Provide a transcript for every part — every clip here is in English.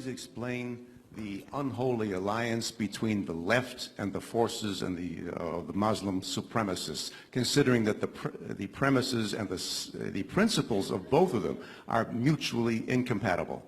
explain the unholy alliance between the left and the forces and the Muslim supremacists, considering that the premises and the principles of both of them are mutually incompatible?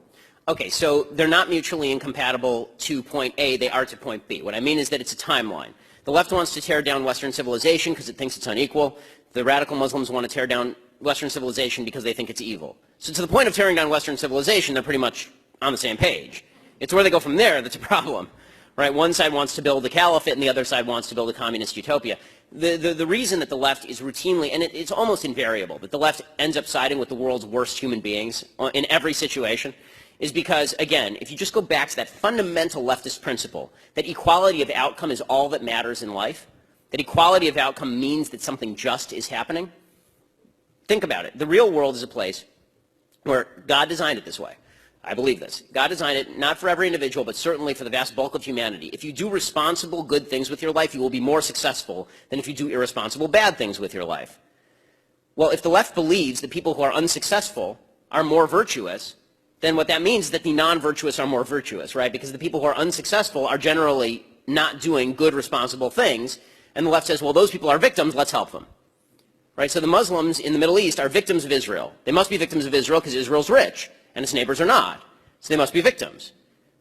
Okay, so they're not mutually incompatible to point A, they are to point B. What I mean is that it's a timeline. The left wants to tear down Western civilization because it thinks it's unequal. The radical Muslims want to tear down Western civilization because they think it's evil. So to the point of tearing down Western civilization, they're pretty much on the same page. It's where they go from there that's a problem, right? One side wants to build a caliphate and the other side wants to build a communist utopia. The reason that the left is routinely, and it's almost invariable, that the left ends up siding with the world's worst human beings in every situation is because, again, if you just go back to that fundamental leftist principle that equality of outcome is all that matters in life, that equality of outcome means that something just is happening, think about it. The real world is a place where God designed it this way. I believe this. God designed it not for every individual, but certainly for the vast bulk of humanity. If you do responsible, good things with your life, you will be more successful than if you do irresponsible, bad things with your life. Well, if the left believes that people who are unsuccessful are more virtuous, then what that means is that the non-virtuous are more virtuous, right? Because the people who are unsuccessful are generally not doing good, responsible things, and the left says, well, those people are victims, let's help them. Right? So the Muslims in the Middle East are victims of Israel. They must be victims of Israel because Israel's rich, and its neighbors are not. So they must be victims.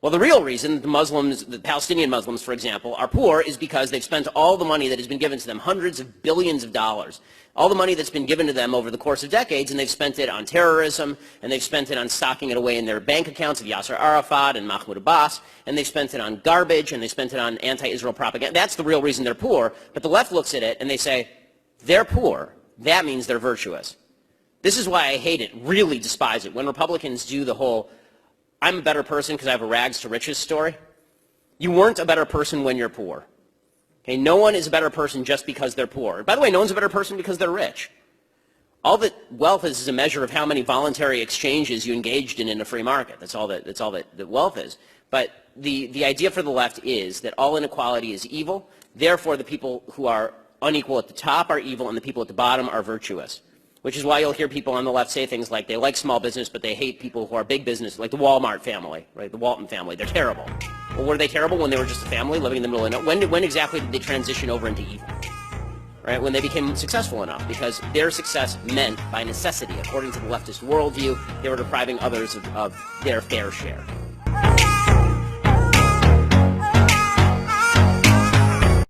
Well, the real reason the Muslims, the Palestinian Muslims, for example, are poor is because they've spent all the money that has been given to them, hundreds of billions of dollars, all the money that's been given to them over the course of decades, and they've spent it on terrorism, and they've spent it on stocking it away in their bank accounts of Yasser Arafat and Mahmoud Abbas, and they've spent it on garbage, and they spent it on anti-Israel propaganda. That's the real reason they're poor. But the left looks at it and they say, they're poor. That means they're virtuous. This is why I hate it, really despise it, when Republicans do the whole, I'm a better person because I have a rags to riches story. You weren't a better person when you're poor. Okay, no one is a better person just because they're poor. By the way, no one's a better person because they're rich. All that wealth is a measure of how many voluntary exchanges you engaged in a free market. That's all that wealth is. But the idea for the left is that all inequality is evil. Therefore, the people who are unequal at the top are evil and the people at the bottom are virtuous. Which is why you'll hear people on the left say things like they like small business, but they hate people who are big business, like the Walmart family, right? The Walton family. They're terrible. Well, were they terrible when they were just a family living in the middle of nowhere? When exactly did they transition over into evil? Right? When they became successful enough, because their success meant, by necessity, according to the leftist worldview, they were depriving others of their fair share.